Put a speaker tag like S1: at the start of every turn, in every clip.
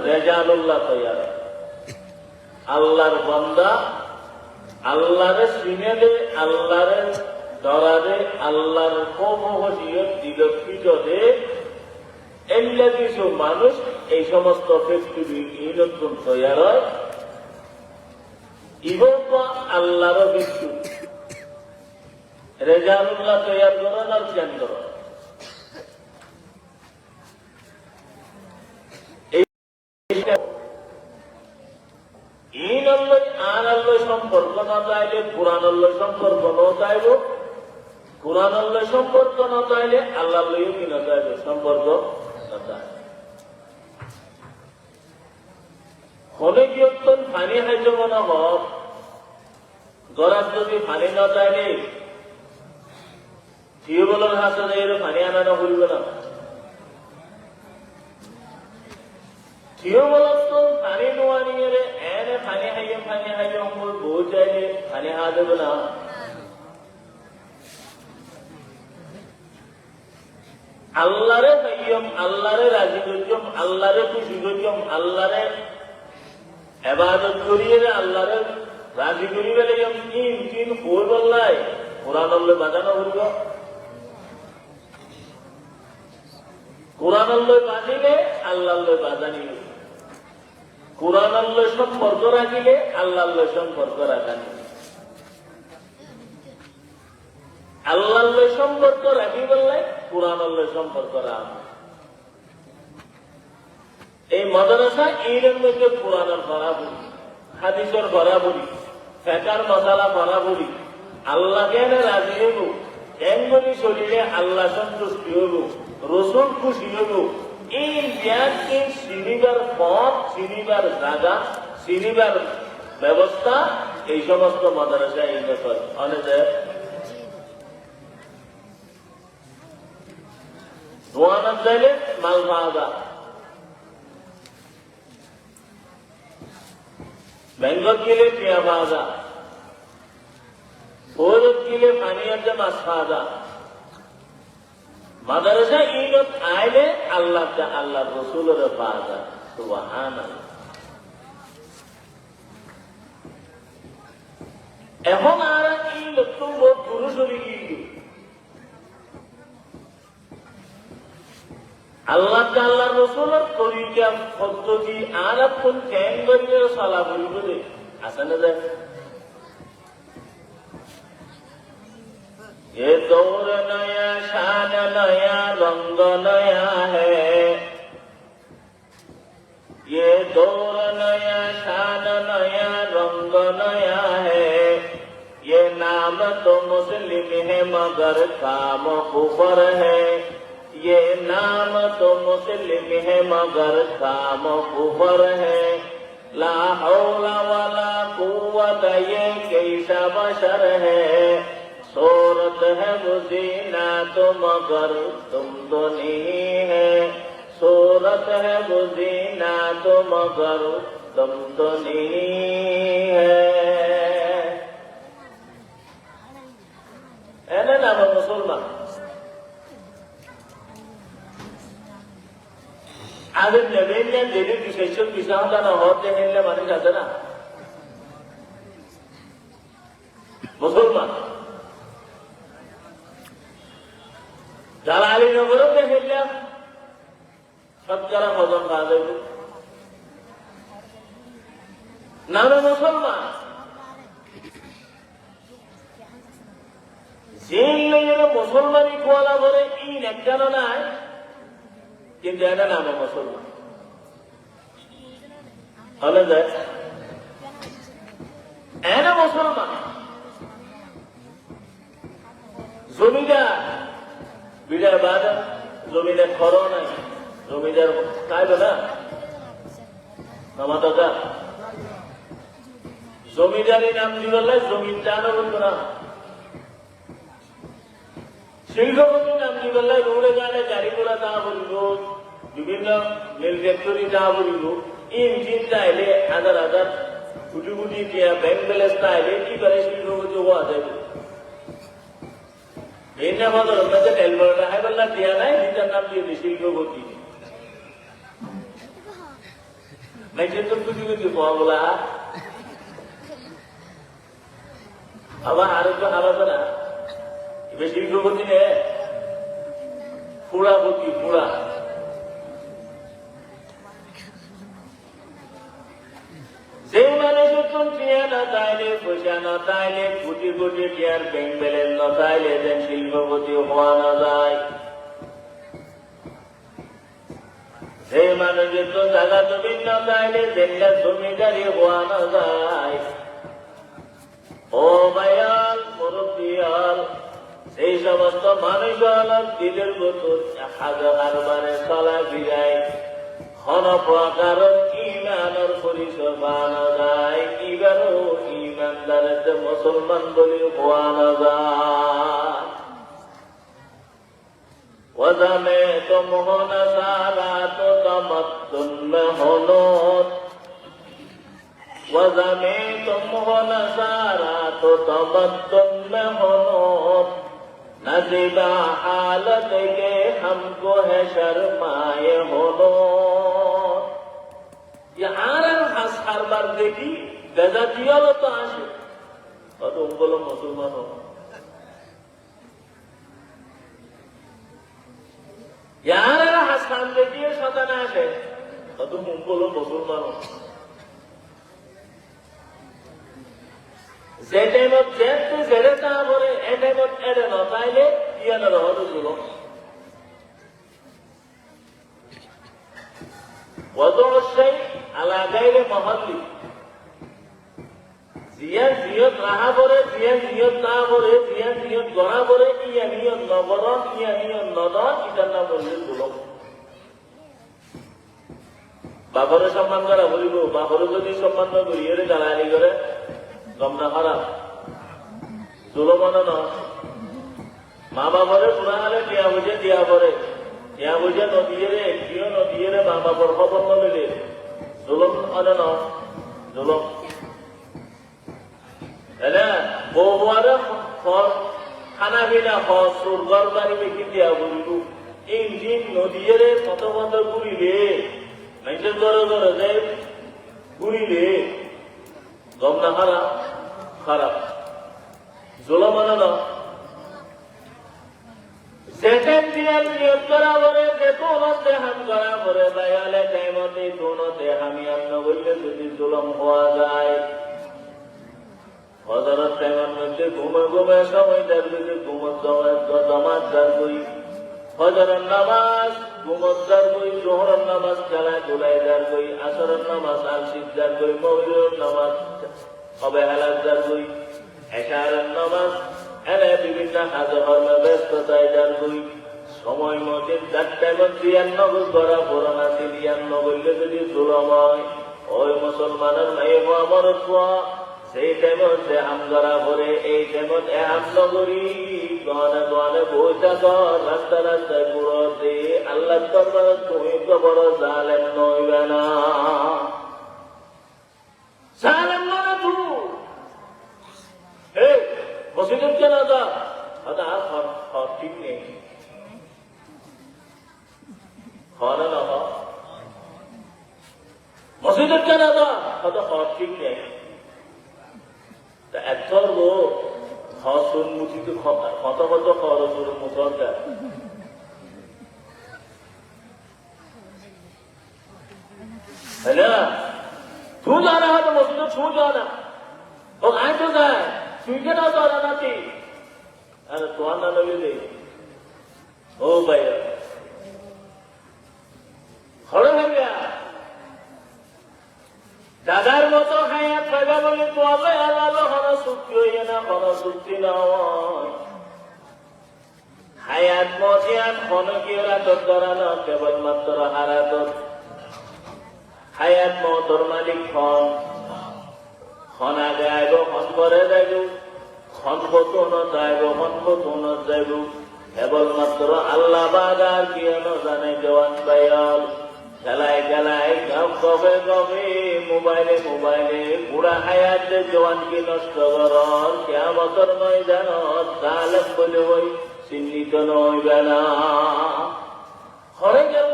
S1: রেজানুল্লাহ তৈয়ার, আল্লাহর বান্দা আল্লাহরে চিনে দে, আল্লাহরে ধরা দে, আল্লাহর কমহসিয়ত দিলক্ষিত দে। এগুলা কিছু মানুষ এই সমস্ত ফ্যাক্টরি নতুন তৈয়ার হয়, ইবা আল্লাহরও কিছু রেজানুল্লাহ তৈয়ার করেন আর জ্ঞান করেন। আর আল্লাহ সম্পর্ক না চাইলে কোরআন আল্লাহ সম্পর্ক না চাইব, কোরআন আল্লাহ সম্পর্ক না চাইলে আল্লাহ কি না চাইবে সম্পর্ক না চাইবে। হলে কি অত্যন্ত পানি খাইতে মনে হোক, গড়ার যদি পানি না চাইলে টিউবওয়েলের হাতে যাইলে পানি আনানো করবে না। টিউবওয়েল তো পানি নোয়া নিয়ে এনে পানি খাইয়ে বউ চাইলে পানি হা দেবে না। আল্লাহরে খাইয়ম, আল্লাহরে রাজি করিয়ম, আল্লাহরে খুশি করিয়ম, আল্লাহরে ইবাদত করিয়ে আল্লাহরে রাজি করিবে লাগম। কিন কই বললাই কোরআন আল্লাহ বাজানো হইব, কোরআন আল্লাহ বাজিলে আল্লাহ আল্লাহ বাজানি, কোরআন আল্লাহ সম্পর্ক রাখিলে আল্লাহ আল্লাহ সম্পর্ক রাখানি, আল্লাহ আল্লাহ সম্পর্ক রাখি বললে কোরআন আল্লাহ সম্পর্ক রাখ। এই মাদ্রাসা এর মধ্যে কোরআনের বরাবরি, হাদিসের বরাবরি, ফিকহের মাসালা বরাবরি, আল্লাহ কেন রাজি হইব, এমনি শরীরে আল্লাহ সন্তুষ্টি হইব, রসুল খুশি হইব। এই জ্ঞানকে চিনিবার পথ, চিনিবার জায়গা, চিনিবার ব্যবস্থা এই সমস্ত মাদ্রাসা এই ব্যাপার অনেক দোয়ানত চাইলে মাল পাওয়া যায়, ব্যাংকক গেলে পেঁয়া পাওয়া যায়, ফৌরত গেলে পানিয়াতে মাছ পাওয়া যায়। মাদ্রাসা ঈদত আইলে আল্লাহ আল্লাহ রসুলের পাওয়া যায়। সুবহানাল্লাহ। এখন আর ঈদ তো পুরুষেরই ঈদ, আল্লাহ আল্লাহ রসুলের তরিকা পদ্ধতি আর কোন ক্যান করিয়ে চলা বলিব দে আছে না যায়। ये दौर नया, शान नया, रंग नया है, ये दौर नया, शान नया, रंग नया है, ये नाम तो मुस्लिम है मगर काम कुफर है, ये नाम तो मुस्लिम है मगर काम कुफर है, ला हौला वला कुव्वत ये कैसा बशर है, सूरत है मुजीना तो मगर तुम तो नहीं है, सूरत है मुजीना तो मगर तुम तो नहीं है। এনে নাম মুসলমান আগে নেবেন না, দিলে বিশেষ বিষয় না হতে হেললে মানুষ আছে না মুসলমান। যারা আলীনগরও দেখলাম সবচারা ভজন পাওয়া যাবে নামে মুসলমান। যে মুসলমানই খোয়ালা করে ইন একটানো নাই, কিন্তু এটা নামে মুসলমান হলে যায় এনে মুসলমান। জমিদার বিড়ার বাদ জমিদার খর নাই, জমিদার খাইবে না নামাতা যা জমিদারি নাম দিবলে জমিন টানো বলতো না, শিল্পপতি নাম দিবলে রোডে গানে গাড়ি ঘোড়া তা বলিব, বিভিন্ন মিল ফ্যাক্টরি তা বলিব, ইঞ্জিন চাইলে হাজার হাজার কোটি কোটি দিয়া ব্যাংক ব্যালেন্স চাইলে কি করে শিল্পপতি হওয়া যাবে। এই নাম তেল বড়টা হাইবাল্লা দিয়া নাই, নিজের নাম দিয়ে শিল্পপতি। মেঘের তো কুচি কুচি পাওয়া আবার আরেকটু আলাদা না বেশি গতি নে পুরা গতি পুরা যে মানুষ টিয়া না তাইলে পয়সা না তাইলে কোটি কোটি টিয়ার ব্যাংক ব্যালেন্স না তাইলে যেন শিল্পপতি হওয়া না যায় যে মানুষের তো জায়গা জমি না তাইলে যেনটা জমিদারি হওয়া না যায় ও ভাইয়াল মুরব্বিয়াল সেই সমস্ত মানুষগুলো দিলের গতুর হাজার বারে চলা ফিরায় কোন প্রকার ইমানের পরিচয় পাওয়া যায় এবারও ইমানদারের মুসলমান বলে পাওয়া যায় ওয়াজামে তো মোহন সারা তো তমত্তুন মেহনত ওয়াজামে তো মোহন সারা তো তমত্তুন মেহনত नजीबा हालत के हमको है शर्माए होनो ये आरन हास हर बार देखी गजा दिया लो तो आशे और तुम बोलो मुसलमान हो ये आरन हास खान देखी सदा ना आशे और तुम बोलो मुसलमान हो যে টাইমত যেতে ছেড়ে তা বলে এ টাইমত এড়ে না তাইলে ইয়ানা রহতো গুলো অবশ্যই আলাদাইরে মহল্লি জিয়া জিয়ত রাহা পরে জিয়া জিয়ত না পরে জিয়া জিয়ত গড়া পরে ইয়া নিয়ত নবরণ ইয়া নিয়ত নদন ইটার নাম বললেন গুলো বাপরে সম্মান করা বলিব বাপরে যদি সম্মান না করি এর গালাগালি করে গমনা হারাম জুলমানো না মা বাবারে পুরা হলে দিয়া বুঝে নদীয়ে মা বাবার খবর নলে জুলম আনে না জুলম বহুয়ারে খানা পিনা সুরগর বাড়ি বেশি দিয়া বলিব এই দিন নদীয়ে কত কত ঘুরিলে নাইটের ঘরে যায় ঘুরিলে গমনা হারাম খারাপ জুলমানো না সেকেন্ড দিনের নিয়োগ করা পরে যে তোনতে হাম করা পরে বায়ালে টাইমতে তোনতে হামি আন্ন বললে যদি জুলম হওয়া যায় হজরত টাইমের মধ্যে ঘুমে সময় তার যদি জমাত দার করি হজরের নামাজ ঘুমতার কই জোহরের নামাজ খেলাধুলায় দার কই আসরের নামাজ আলসিদ দার কই মগরিবের নামাজ অবহেলার দার কই এশারের নামাজ এনে বিভিন্ন কাজে কর্মে ব্যস্ততায় দার কই সময় মতে 4:93 করা পুরোনা 93 বললে যদি জুলম হয় ওই মুসলমানের মেয়ে আমার সেই টাইমত হাম করা পরে এই টাইমত হাম নগরী দোয়ানে দোয়ানে বইটা কর রাস্তা রাস্তায় পুরো দে আল্লাহ দরবার তুমি তো বড় জালেম নইবে না জালেম না তুই এই মসজিদের কেন দা আদা আর ঠিক নেই খানা না মসজিদের কেন দা আদা আর ঠিক নেই একবার ও সম্মুখিত কত কত খরচ মুসলমান है ना छू जाना है तो मस्जिद छू जाना और आए तो जाए छूके ना तो आना थी अरे तो आना लगे दे ओ भैया खड़े हो गया দাদার মতো হায়াত পাইবা বলে তো আল্লাহ আল্লাহ হন চুক্তি হইয়া না হন চুক্তি নয় হায়াত মজিয়ান হন কি রাতত করা না কেবলমাত্র হারাতত হায়াত মতর মালিক হন আগে আইব হন করে যাইব হন কতন যাইব হন কতন যাইব কেবলমাত্র আল্লাহ বাগার কি জানে জওয়ান বাইল খেলায় খেলায় কবে কবে মোবাইলে বুড়া হায়াত জওয়ানকে নষ্ট করার কিয়ামতের ময়দানত জালেম বলে ওই চিহ্নিত নইবে না হরে গেল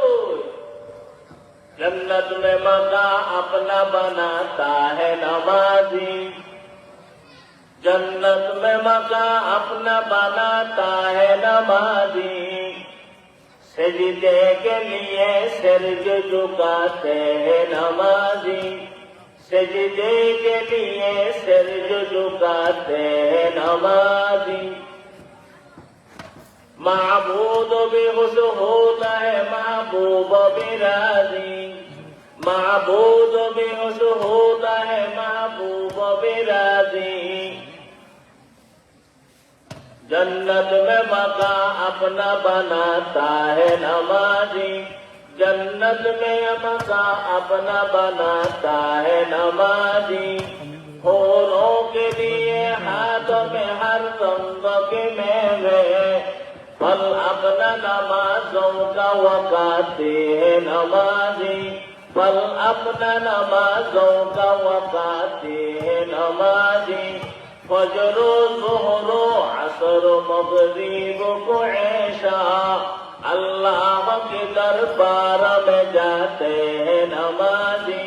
S1: जन्नत में मका अपना बनाता है नमाजी, जन्नत में मका अपना बनाता है नमाजी, सजदे के लिए सिर झुकाते हैं नमाजी, सजदे के लिए सिर झुकाते हैं नमाजी। महबूब भी खुश होता है महबूब भी राजी, महबूब भी खुश होता है महबूब भी राजी, जन्नत में मका अपना बनाता है नमाजी, जन्नत में मका अपना बनाता है नमाजी। होरों के लिए हाथों में हर रंग के मेवे, फल अपना नमाजों का वकाते है नमाजी, फल अपना नमाजों का वकाते है नमाजी। फजरो ज़ोहरो असरो मगरिब को ऐशा, अल्लाह के दरबार में जाते हैं नमाजी,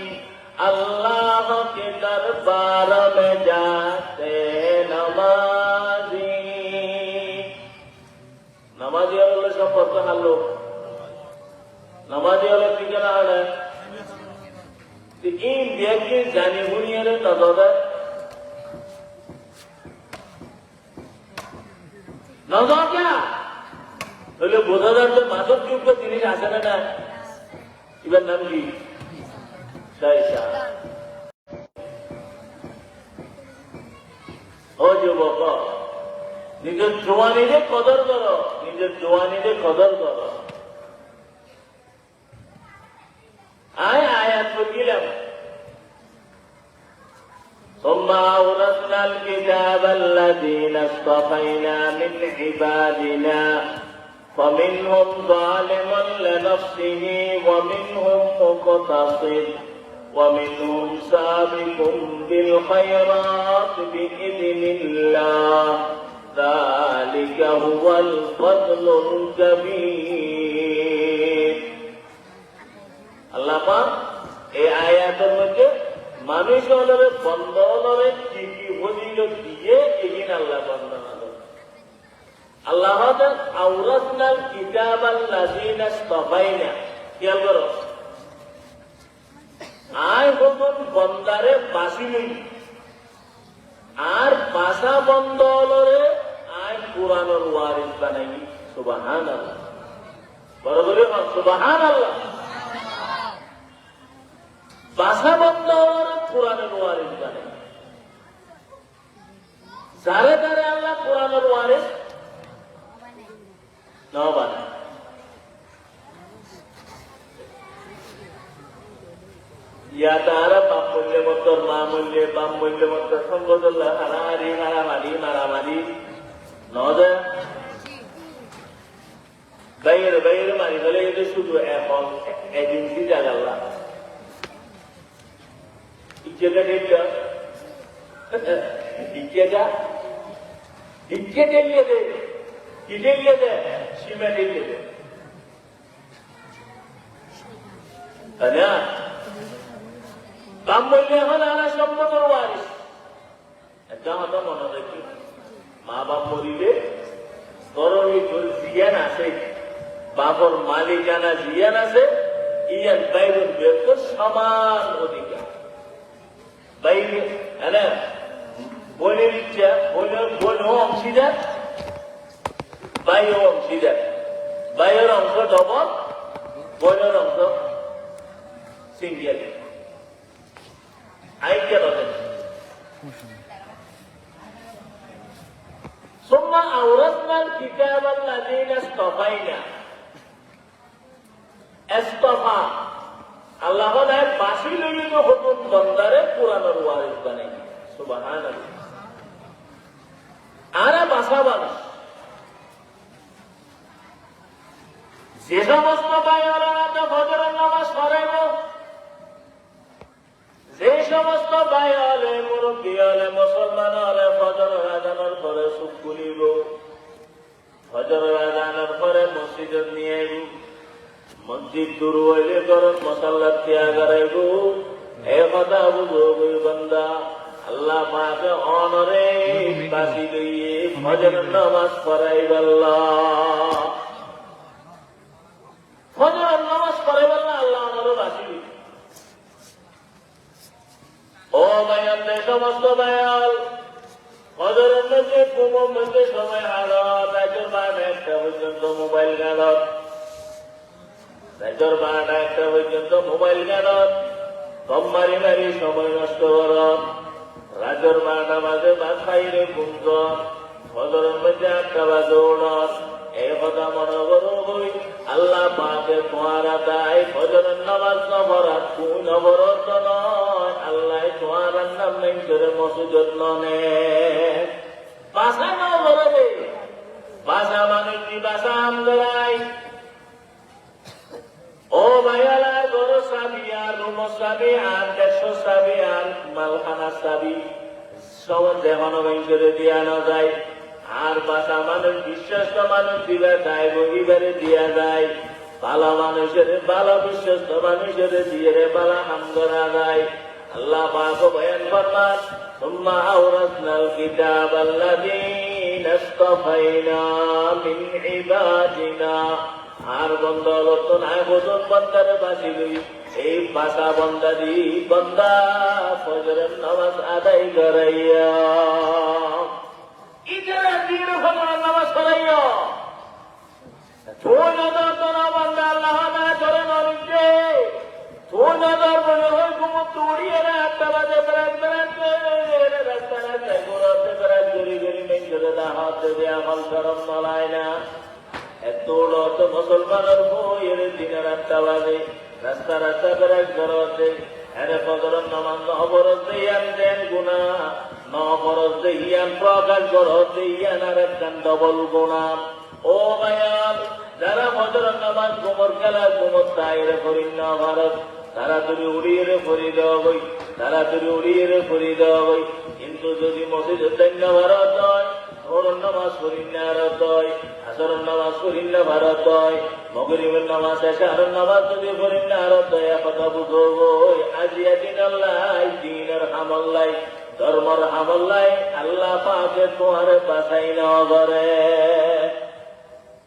S1: अल्लाह के दरबार में जाते हैं नमाजी। নামাজি হলে সম্পর্ক হারলো, নামাজি হলে ঠিকানা হারে এই ব্যাগকে জানি বুনিয়ে নজর নজর কে হলে বোঝা যাচ্ছে মাদকযোগ্য জিনিস আসে না। এবার নাম কি ও যুবক, নিজের জোয়ানিরে কদর করো, নিজের জোয়ানিরে কদর করো। আয়াত বলছিলাম ثم أورثنا الكتاب الذين اصطفينا من عبادنا فمنهم ظالم لنفسه ومنهم مقتصد ومنهم سابق بالخيرات بإذن الله ذلك هو الفضل الكبير। আল্লাহ পাক এই আয়াতের মধ্যে মানুষ হলরে বন্ধ হলরে কি কি ফজিলত দিয়ে এগিন আল্লাহ বন্দনা করে। আল্লাহ আওরাসনাল কিতাবাল্লাযিনা ইসতাফাইনা, খেয়াল করো, আয় হতন বন্দারে বাসি লই আর বাসা বন্ধ হলরে আয় কুরআনের ওয়ারিস বানাই। সুবহানাল্লাহ, বড় বলে সুবহানাল্লাহ। বাসা বন্ধ হলরে কুরআনের ওয়ারিস বানাই। যারে যারে আল্লাহ কুরআনের ওয়ারিস নাও বানায়, ইয়া তারা বাপ মূল্যে মতর মা মূল্যে বাপ মূল্যে মতর সংগদল্লাহ হারাহারি হারামারি মারামারি নজা বাইরে বাইরে মারি বলে এটা শুধু এখন এজেন্সি জাগাল্লাহ ইচ্ছেটা দেখটা ইচ্ছেটা ইচ্ছে টেলিয়ে দে, কি টেলিয়ে দে, সীমা টেলিয়ে দে, তাই না? দাম বললে এখন আনা সম্পদের ওয়ারিস। একটা কথা মনে রাখি, মা বাপ মরিলে তোর তোর জিয়ান আছে, বাপর মালিকানা জিয়ান আছে, ইয়ান বাইরের ব্যক্ত সমান অধিকার। বাইরে বোনের ইচ্ছা, বোনও অংশীদার, বাইও অংশীদার, বাইয়ের অংশ ডবল, বোনের অংশ সিঙ্গেল। ثم أورثنا الكتاب الذين اصطفينا। اصطفى আল্লাহ বাসি লইল হুকুম বন্দারে কুরআনের ওয়ারিস বানাই। সুবহানাল্লাহ। আরে বাসা বানাস যে সমস্ত ভাইয়েরা ফজরের নামাজ পড়াইব, যে সমস্ত ভাই হলে মুরব্বী হলে মুসলমান হলে ফজরের আজানের পরে চোখ খুলিব, ফজরের আজানের পরে মসজিদে নিয়ে মসজিদ দূর হইলে করন মশাল্লার ত্যাগারাইব এ কথা বুঝো বান্দা আল্লাহ পাকে অনরে বাসি লইয়ে ফজর নামাজ পড়াইবাল্লাহ ফজর নামাজ পড়াইবাল্লাহ আল্লাহ অনরে বাসি লইয়ে ও ভাইয়াল সমস্ত ভাইয়াল ফজরের মধ্যে ঘুমোর মধ্যে সময় হালত রাতের 12টা পর্যন্ত মোবাইল গানত রাতের 12টা পর্যন্ত মোবাইল গানত কম মারি মারি সময় নষ্ট করত রাতের 12টা বাজে ভাত খাইলে ঘুমত ফজরের মধ্যে 8টা বাজে উঠত এই কথা মনে করো হই আল্লাহ পাকে তোমার আদায় ফজরের নামাজ নবরাত তুই নবরত নয় আল্লাহ তোমার নাম নেই করে মসুজত নে বাসা নাও বলবে বাসা মানুষ বাসা আমদাই ও ভাইয়ালা গরু সাবি আর রুম সাবি আর 150 সাবি আর মালখানা সাবি সব দেখানো করে দিয়া না যায় আর বাসা মানুষ বিশ্বস্ত মানুষ দিবে যায় বহিবারে দিয়া যায় ভালো মানুষের ভালো বিশ্বস্ত মানুষের দিয়ে রে ভালো হাম করা যায় আল্লাহ পাক বয়ান ফরমান সুম্মা আওরাসনাল কিতাব আল্লাযীনা ইসতাফাইনা মিন ইবাদিনা আর বন্দা রতন আয় বদন বন্দারে বাসি লই এই বাসা বন্দারি বন্দা ফজরের নামাজ আদায় করাইয়া ইজারা দিন ফজরের নামাজ পড়াইয়া তোর নজর তোরা বন্দা আল্লাহ না করে মানুষে তোর নজর মনে হয় ঘুমত উড়িয়ে রে 8টা বাজে বেড়াত রাস্তা রাস্তায় ঘোরাতে বেড়াত গড়ি গড়ি মেন করে হাত দেবে আমল করম নলায় না এত অত মুসলমানের বইয়ের দিনের 8টা বাজে রাস্তা রাস্তা বেড়াত ঘোরাতে এরে ফজরের নামাজ অবরোধ দিয়ান দেন গুণা নবরোধ দিয়ান প্রকাশ করত দিয়ান আর একখান ডবল গুণা ও ভাইয়াল যারা ফজরের নামাজ ঘুমর খেলা ঘুমর তাইরে করিন না ভারত তাড়াতাড়ি উড়িয়ে রে ফরি দেওয়া বই তাড়াতাড়ি উড়িয়ে রে ফরি দেওয়া বই কিন্তু যদি মসজিদ দৈন্য ভারত হয় ভোরের নামাজ করিন না ভারত হয় আসরের নামাজ করিন না ভারত হয় মগরিবের নামাজ এশারের নামাজ যদি করিন না ভারত হয় কথা বুঝো বই আজিয়া দিন আল্লাহ দিনের হামল্লাই ধর্মর হামল্লাই আল্লাহ পাকে তোমার বাসাই না করে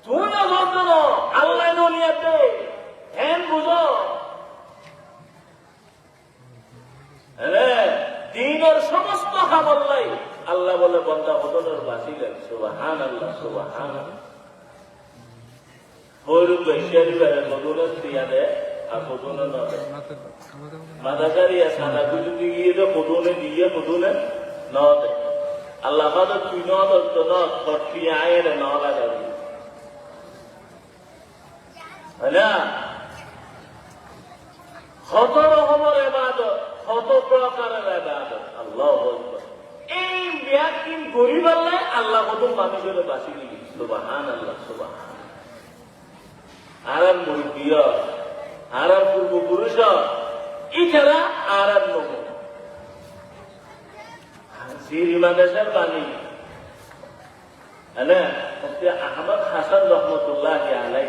S1: তুই না বলতো না আল্লাহ দুনিয়াতে হ্যাঁ বুঝো দিনের সমস্ত হামল্লাই আল্লাহ বলে বন্দা হদনের বাসিলেন সুবহান আল্লাহ সুবহান হরু বেশারি বেড়ে হদনের দিয়া দেয় আর হদনে না দেয় মাদাকারি সাদা গুজু দিয়ে হদনে দিয়ে হদনে না দেয় আল্লাহ মাদা তুই না দত্ত না তর্কি আয়ের না লাগাবি না কত রকমের ইবাদত কত প্রকারের ইবাদত আল্লাহু আকবার এই ব্যাকিন গরিব আল্লাহ আল্লাহ কত মানুষের বাঁচি দিবি সুবহানাল্লাহ সুবহান আর মুরগিয়া আর পূর্বপুরুষ এছাড়া আর নম শ্রীমাদেশের বাণী আহমদ হাসান রহমতুল্লাহ আলাই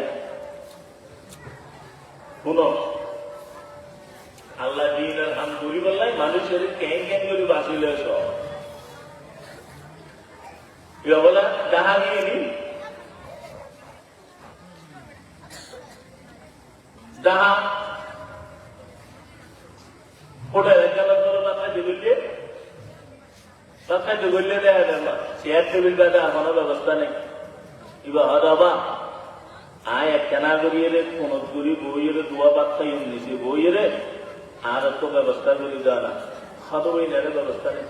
S1: শুনো আল্লাহ দিনের হাম করি বললাই মানুষের ক্যাং ক্যাং করে বাঁচিলে সব বলা ডাহা গিয়ে নি ডাহা ওটা গেল ধরো মাথায় দিবলে মাথায় দিবলে দেখা গেল চেয়ার টেবিল বাদে এখনো ব্যবস্থা নেই ইবা হবা আয় একখানা করিয়ে কোন করি বইয়ের দোয়া বাচ্চাই নিছে বইয়ের আর তো ব্যবস্থা করি দেওয়া না হতো ওই নেড়ে ব্যবস্থা নেই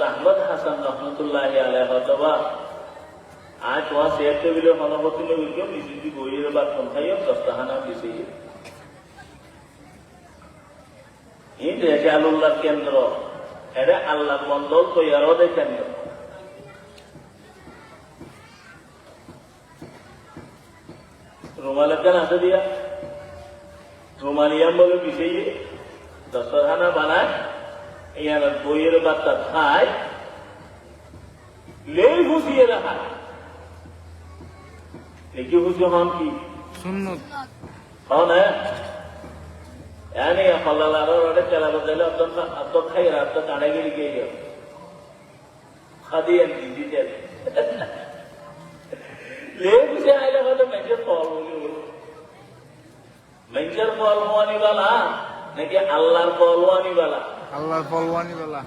S1: আহমদ হাসান রহমতুল্লাহ আলাই হতবা আজ তোমার চেয়ার টেবিলের মনোভূতি নিয়ে নিজে বইয়ের বা খাইও দস্তাহানা দিছে এই দেশে আল্লাহর কেন্দ্র এটা আল্লাহ মন্ডল তৈয়ারও কেন্দ্র রুমাল একখান আছে দিয়া রুমালিয়াম বলে পিছিয়ে দস্তরখানা বানায় ইয়ার বইয়ের বাচ্চা খায় লেই বুঝিয়ে রাখা কি বুঝি হন কি
S2: সুন্নত
S1: হন यानी फलालारो रडे चला बदले अब तो खाई रात तो काढ़े गिर गई है खादी है दीदी चल ले मुझे आए लगा तो मेंजर पॉलवानी वाला नहीं कि अल्लाह पॉलवानी वाला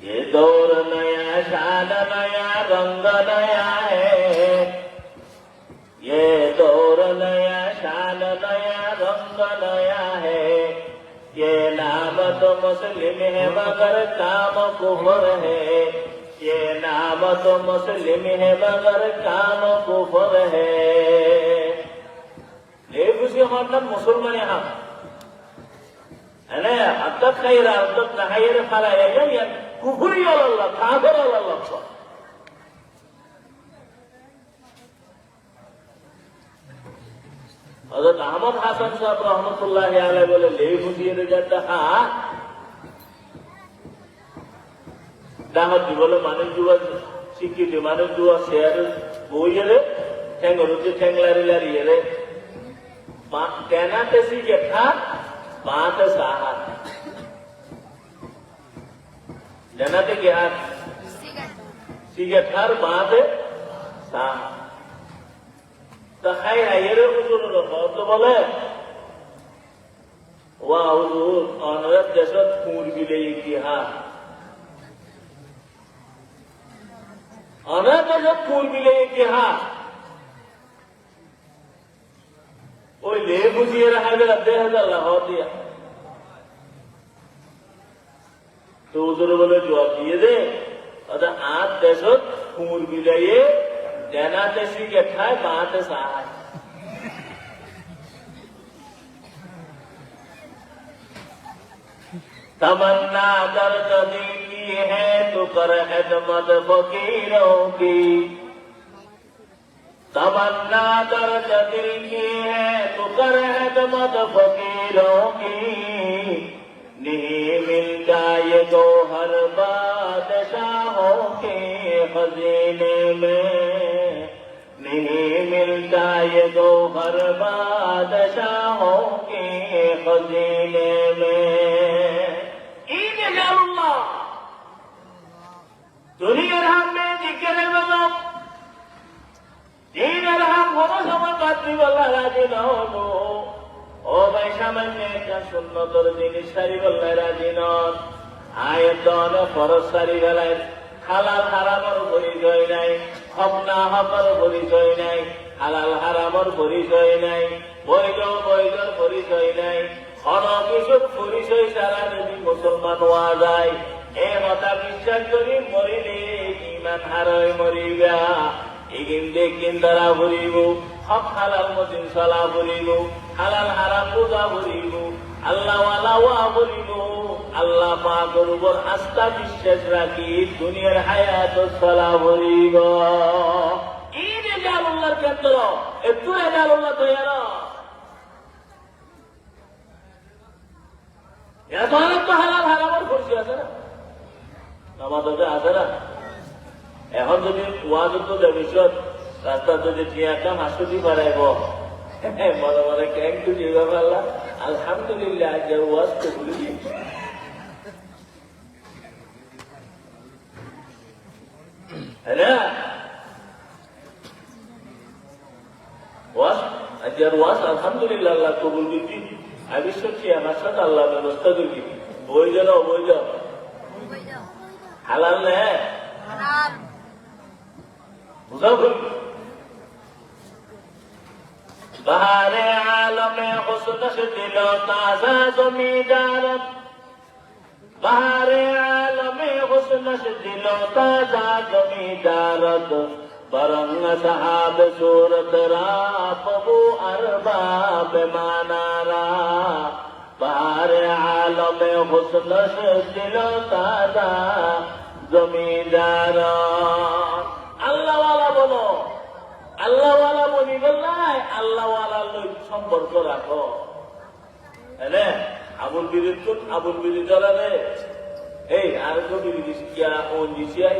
S1: ये दौर नया शान नया रंग नया है ये दौर नया शान नया रंग नया है ये नाम तो मुस्लिम है मगर काम कुफर है ये नाम तो मुस्लिम है मगर काम कुफर है ये खुशी हमारा मुसलमान यहाँ है ना अब तक खैर अब तक नहायर फला ये कुफरी अल्लाह काफिर अल्लाह हजरत अहमद हासन साहब रहमतुल्लाह अलैहि बोले ले बुझिए রেজাল্টটা দাহত বলে মানুষ যুবা শিক্ষিত মানুষ যুবা শেয়ার বইয়ে ঠেঙ্গরুতে ঠেংলারি লারিয়ে রে কেনাতে শিখে থাক বাঁতে সাহা জানাতে কি আর শিখে থার বাঁতে সাহা খাই হাইয়ের হুজুর তো বলে ওয়া হুজুর অনরত দেশত খুঁড় বিলে ইতিহাস অনরত দেশত খুঁড় বিলে ইতিহাস ওই লে বুঝিয়ে রাখা গেল 10,000 লাখ দিয়া তো হুজুর বলে জবাব দিয়ে দে অর্থাৎ আজ দেশত খুঁড় বিলাইয়ে जनाते सीखे खाए बात सहाय तमन्ना दर्द दिल की है तो कर खिदमत फकीरों की तमन्ना दर्द दिल की है तो कर खिदमत फकीरों की नहीं मिलता ये गौहर बादशाहों के खजीने में नहीं मिलता ये गौहर बादशाहों के खजीने में ईद अल्लाह दुनिया राम में जिक्र बनो दीन राम हो समय बाती वाला राजी न हो ओ भाई सामान्य একটা সুন্নতর জিনিস সারি বললে রাজি নন আয়তন ফরজ সারি বেলায় হালাল হারামর পরিচয় নাই হকনা হকর পরিচয় নাই হালাল হারামর পরিচয় নাই বৈধ বৈধর পরিচয় নাই অনকিসুক পরিচয় ছাড়া যদি মুসলমান হওয়া যায় এ কথা বিশ্বাস করি মরিলে ইমান হারাই মরিবা এগিন দেখিন দ্বারা ভরিব হক হালাল মতিন চলা ভরিব হালাল হারাম পূজা ভরিব আল্লাহ ওয়া ভরিব আল্লাহ পাকের উপর আস্থা বিশ্বাস রাখি দুনিয়ার হায়াত চলা ভরিব ঈদ আল্লাহর কেন্দ্র একটু আল্লাহ তৈয়ার এত তো হালাল হারামের পরিচয় আছে না নামাজ আছে না এখন যদি ওয়াজ ভবিষ্যৎ রাস্তা যদি ঠিক একটা হাসুদি বাড়াইব মনে মনে ক্যাং টু দিবা পারলা আলহামদুলিল্লাহ আজকের ওয়াজ তো ভুলি ওয়াজ আজকের ওয়াজ আলহামদুলিল্লাহ আল্লাহ কবুল দিচ্ছি আমি শুনছি আমার সাথে আল্লাহ ব্যবস্থা করি বৈধ না অবৈধ হালাল না बहारे आलम हुस्न से दिलो ताजा जमींदारत बहारे आलम हुस्न से दिलो ताजा जमींदारत बरंग साहब सूरत रा पबू अरबाब मानारा बहारे आलम हुस्न से दिलो ताजा जमींदारत আল্লাহওয়ালা বলো আল্লাহওয়ালা বলি বললাই আল্লাহওয়ালা লোক সম্পর্ক রাখো হ্যাঁ আবুল বিরিদ আবুল বিরিদ রে এই আর তো বিরিদ শিখিয়া ও নিশিয়াই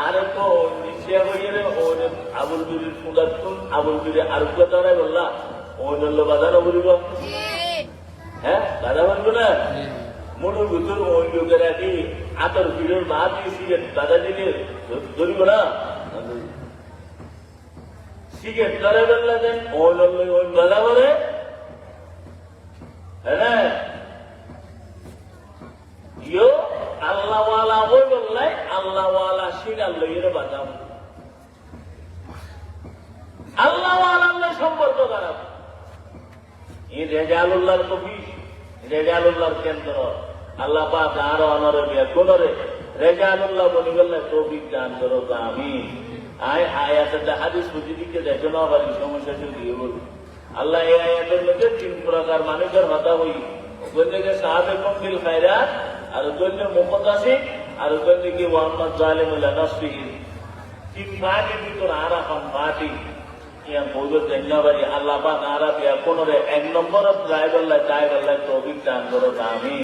S1: আর তো নিচে হয়ে আবুল বিরির ফুটাতুন আবুল বিরি আর কথাটা বললা অন্য বাধা না বলিব হ্যাঁ বাধা বলবো না মোটর ভিতর ওই লোকের আগে আতর ভিড়ের মা দিয়ে সিগারেট বাধা দিলে ধরিব না সিগারেট ধরে বললা দেন ওই বাধা বলে হ্যাঁ ইয়ো আল্লাহওয়ালা ওই বললাই আল্লাহওয়ালা সিনার লইয়ের বাধা আল্লাহওয়ালা সম্পর্ক খারাপ এই রেজালুল্লাহর কবি রেজালুল্লাহর কেন্দ্র আল্লাহ পাক আরো অনরে কোনরে রেজালুল্লাহ বলি বললে তৌফিক দান করো আমি আয়াতের হাদিস বুঝি দিকে দেখো না আবার এই সমস্যা দিয়ে বল আল্লাহ এই আয়াতের মধ্যে 3 প্রকার মানুষের কথা হই ওখানে সাহাবে কমিল খায়রাত আর ওখানে মুকদ্দাসিক আর ওখানে কি মোহাম্মদ জালিমুল নাসবিহি 3 ভাগের ভিতর Arafan party yang bodoh dengar Allah pak Arab ya kono re 1 নম্বর ড্রাইভার লাই তৌফিক দান করো আমি